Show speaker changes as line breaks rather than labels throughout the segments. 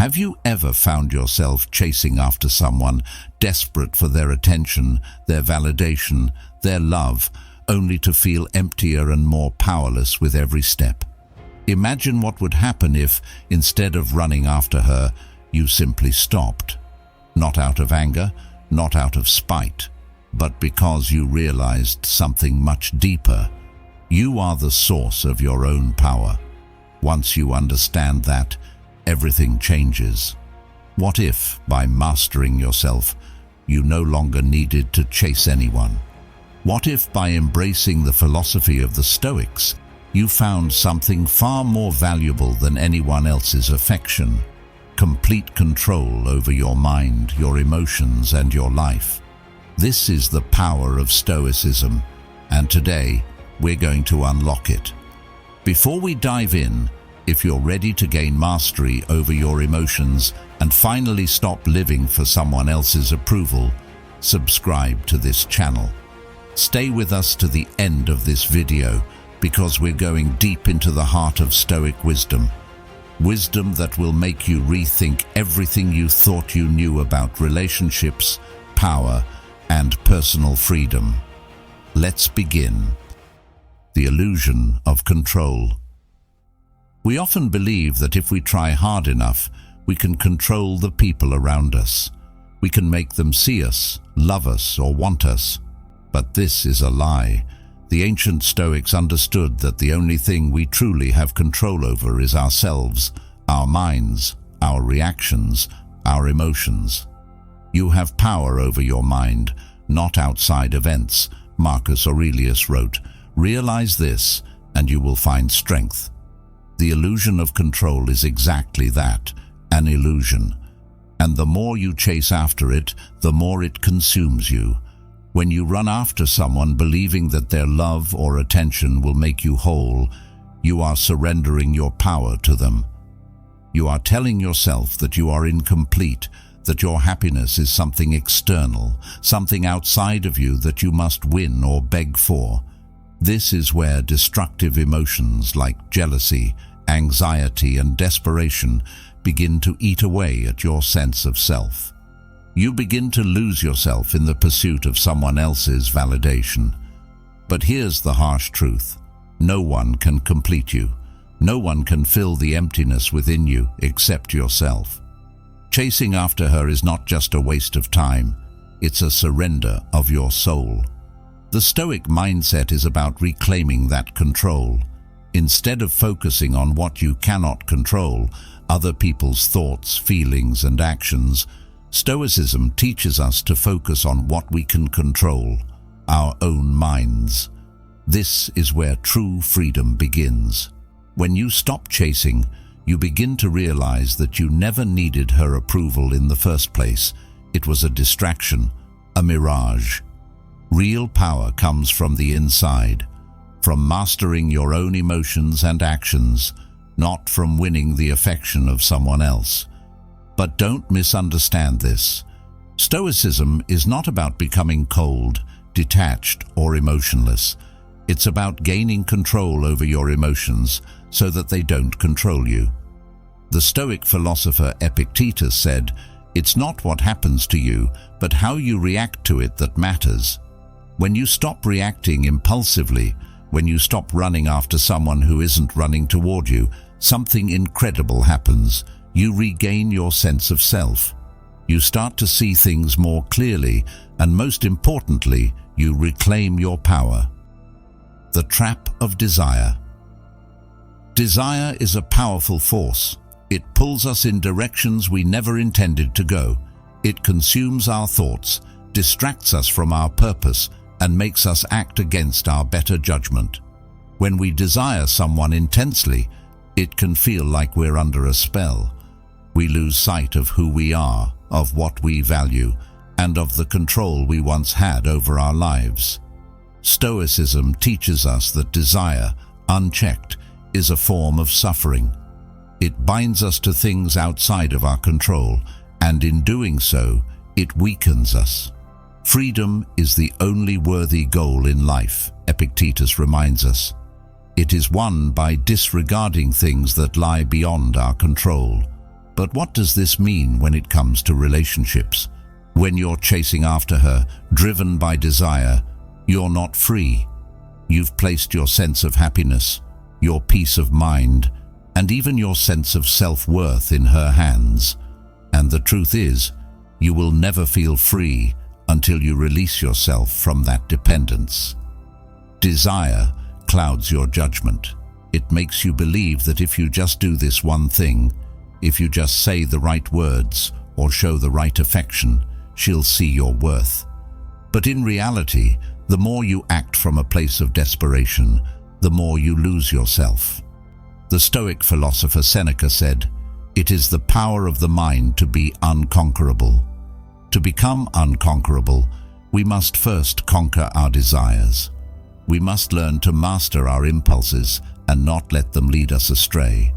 Have you ever found yourself chasing after someone, desperate for their attention, their validation, their love, only to feel emptier and more powerless with every step? Imagine what would happen if, instead of running after her, you simply stopped. Not out of anger, not out of spite, but because you realized something much deeper. You are the source of your own power. Once you understand that, everything changes. What if, by mastering yourself, you no longer needed to chase anyone? What if, by embracing the philosophy of the Stoics, you found something far more valuable than anyone else's affection? Complete control over your mind, your emotions, and your life. This is the power of Stoicism, and today we're going to unlock it. Before we dive in, if you're ready to gain mastery over your emotions and finally stop living for someone else's approval, subscribe to this channel. Stay with us to the end of this video because we're going deep into the heart of Stoic wisdom. Wisdom that will make you rethink everything you thought you knew about relationships, power, and personal freedom. Let's begin. The illusion of control. We often believe that if we try hard enough, we can control the people around us. We can make them see us, love us, or want us. But this is a lie. The ancient Stoics understood that the only thing we truly have control over is ourselves, our minds, our reactions, our emotions. You have power over your mind, not outside events, Marcus Aurelius wrote. Realize this, and you will find strength. The illusion of control is exactly that, an illusion. And the more you chase after it, the more it consumes you. When you run after someone believing that their love or attention will make you whole, you are surrendering your power to them. You are telling yourself that you are incomplete, that your happiness is something external, something outside of you that you must win or beg for. This is where destructive emotions like jealousy, anxiety, and desperation begin to eat away at your sense of self. You begin to lose yourself in the pursuit of someone else's validation. But here's the harsh truth. No one can complete you. No one can fill the emptiness within you except yourself. Chasing after her is not just a waste of time. It's a surrender of your soul. The Stoic mindset is about reclaiming that control. Instead of focusing on what you cannot control, other people's thoughts, feelings, and actions, Stoicism teaches us to focus on what we can control, our own minds. This is where true freedom begins. When you stop chasing, you begin to realize that you never needed her approval in the first place. It was a distraction, a mirage. Real power comes from the inside, from mastering your own emotions and actions, not from winning the affection of someone else. But don't misunderstand this. Stoicism is not about becoming cold, detached, or emotionless. It's about gaining control over your emotions so that they don't control you. The Stoic philosopher Epictetus said, "It's not what happens to you, but how you react to it that matters." When you stop reacting impulsively, when you stop running after someone who isn't running toward you, something incredible happens. You regain your sense of self. You start to see things more clearly, and most importantly, you reclaim your power. The trap of desire. Desire is a powerful force. It pulls us in directions we never intended to go. It consumes our thoughts, distracts us from our purpose, and makes us act against our better judgment. When we desire someone intensely, it can feel like we're under a spell. We lose sight of who we are, of what we value, and of the control we once had over our lives. Stoicism teaches us that desire, unchecked, is a form of suffering. It binds us to things outside of our control, and in doing so, it weakens us. Freedom is the only worthy goal in life, Epictetus reminds us. It is won by disregarding things that lie beyond our control. But what does this mean when it comes to relationships? When you're chasing after her, driven by desire, you're not free. You've placed your sense of happiness, your peace of mind, and even your sense of self-worth in her hands. And the truth is, you will never feel free until you release yourself from that dependence. Desire clouds your judgment. It makes you believe that if you just do this one thing, if you just say the right words or show the right affection, she'll see your worth. But in reality, the more you act from a place of desperation, the more you lose yourself. The Stoic philosopher Seneca said, "It is the power of the mind to be unconquerable." To become unconquerable, we must first conquer our desires. We must learn to master our impulses and not let them lead us astray.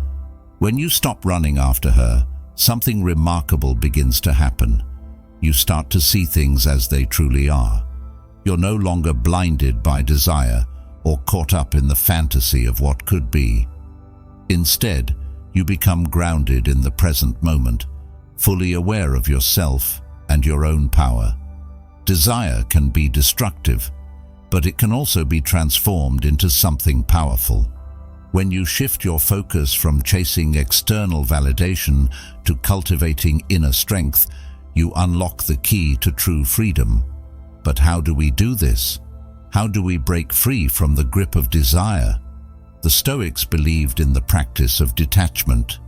When you stop running after her, something remarkable begins to happen. You start to see things as they truly are. You're no longer blinded by desire or caught up in the fantasy of what could be. Instead, you become grounded in the present moment, fully aware of yourself and your own power. Desire can be destructive, but it can also be transformed into something powerful. When you shift your focus from chasing external validation to cultivating inner strength, you unlock the key to true freedom. But how do we do this? How do we break free from the grip of desire? The Stoics believed in the practice of detachment.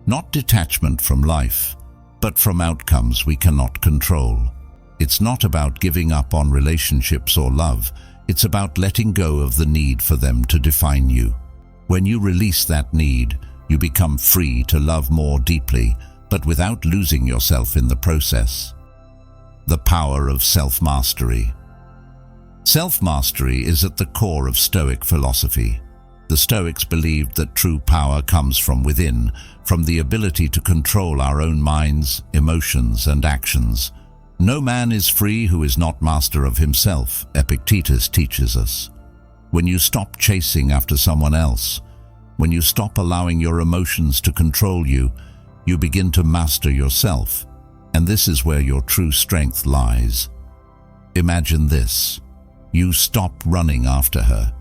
Not detachment from life, but from outcomes we cannot control. It's not about giving up on relationships or love. It's about letting go of the need for them to define you. When you release that need, you become free to love more deeply, but without losing yourself in the process. The power of self-mastery. Self-mastery is at the core of Stoic philosophy. The Stoics believed that true power comes from within, from the ability to control our own minds, emotions, and actions. No man is free who is not master of himself, Epictetus teaches us. When you stop chasing after someone else, when you stop allowing your emotions to control you, you begin to master yourself, and this is where your true strength lies. Imagine this. You stop running after her.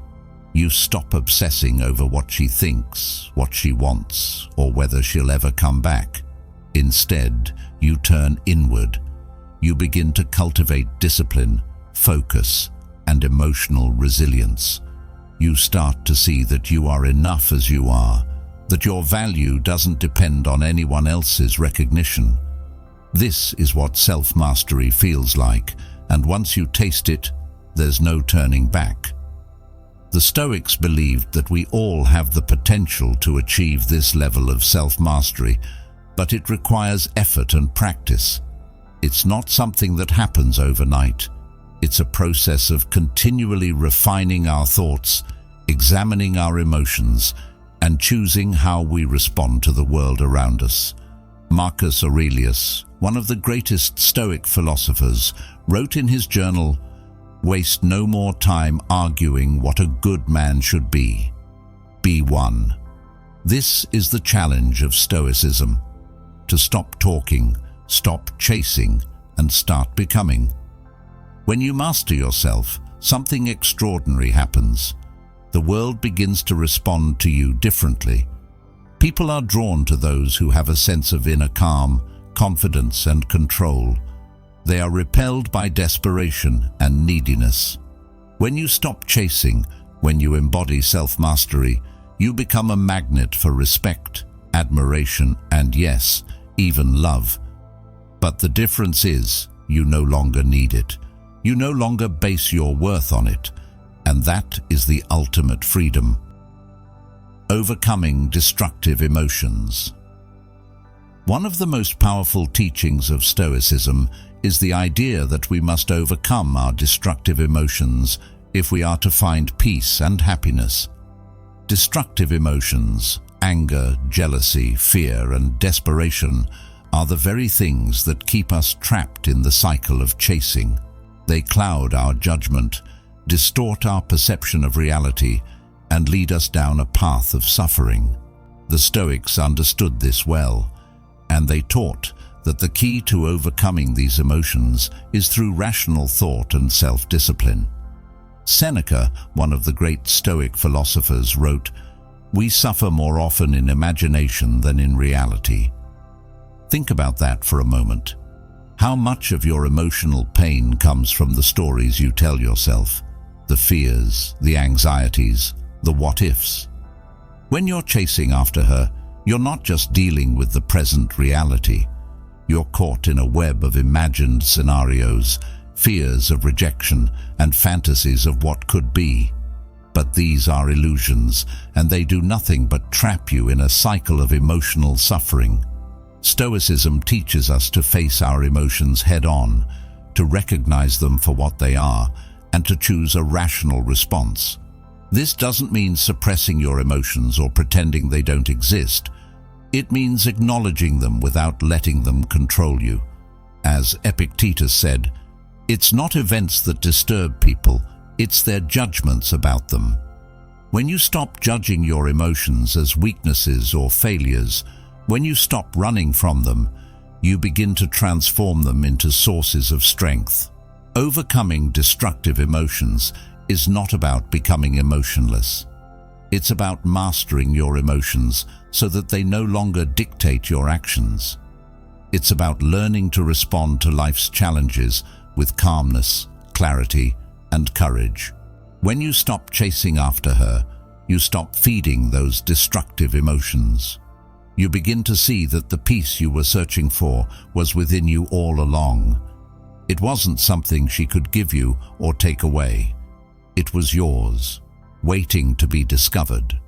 You stop obsessing over what she thinks, what she wants, or whether she'll ever come back. Instead, you turn inward. You begin to cultivate discipline, focus, and emotional resilience. You start to see that you are enough as you are, that your value doesn't depend on anyone else's recognition. This is what self-mastery feels like, and once you taste it, there's no turning back. The Stoics believed that we all have the potential to achieve this level of self-mastery, but it requires effort and practice. It's not something that happens overnight. It's a process of continually refining our thoughts, examining our emotions, and choosing how we respond to the world around us. Marcus Aurelius, one of the greatest Stoic philosophers, wrote in his journal, "Waste no more time arguing what a good man should be. Be one." This is the challenge of Stoicism: to stop talking, stop chasing, and start becoming. When you master yourself, something extraordinary happens. The world begins to respond to you differently. People are drawn to those who have a sense of inner calm, confidence, and control. They are repelled by desperation and neediness. When you stop chasing, when you embody self-mastery, you become a magnet for respect, admiration, and yes, even love. But the difference is, you no longer need it. You no longer base your worth on it, and that is the ultimate freedom. Overcoming destructive emotions. One of the most powerful teachings of Stoicism is the idea that we must overcome our destructive emotions if we are to find peace and happiness. Destructive emotions, anger, jealousy, fear, and desperation are the very things that keep us trapped in the cycle of chasing. They cloud our judgment, distort our perception of reality, and lead us down a path of suffering. The Stoics understood this well. And they taught that the key to overcoming these emotions is through rational thought and self-discipline. Seneca, one of the great Stoic philosophers, wrote, "We suffer more often in imagination than in reality." Think about that for a moment. How much of your emotional pain comes from the stories you tell yourself, the fears, the anxieties, the what-ifs? When you're chasing after her, you're not just dealing with the present reality. You're caught in a web of imagined scenarios, fears of rejection, and fantasies of what could be. But these are illusions, and they do nothing but trap you in a cycle of emotional suffering. Stoicism teaches us to face our emotions head-on, to recognize them for what they are, and to choose a rational response. This doesn't mean suppressing your emotions or pretending they don't exist. It means acknowledging them without letting them control you. As Epictetus said, "It's not events that disturb people, it's their judgments about them." When you stop judging your emotions as weaknesses or failures, when you stop running from them, you begin to transform them into sources of strength. Overcoming destructive emotions is not about becoming emotionless. It's about mastering your emotions so that they no longer dictate your actions. It's about learning to respond to life's challenges with calmness, clarity, and courage. When you stop chasing after her, you stop feeding those destructive emotions. You begin to see that the peace you were searching for was within you all along. It wasn't something she could give you or take away. It was yours, waiting to be discovered.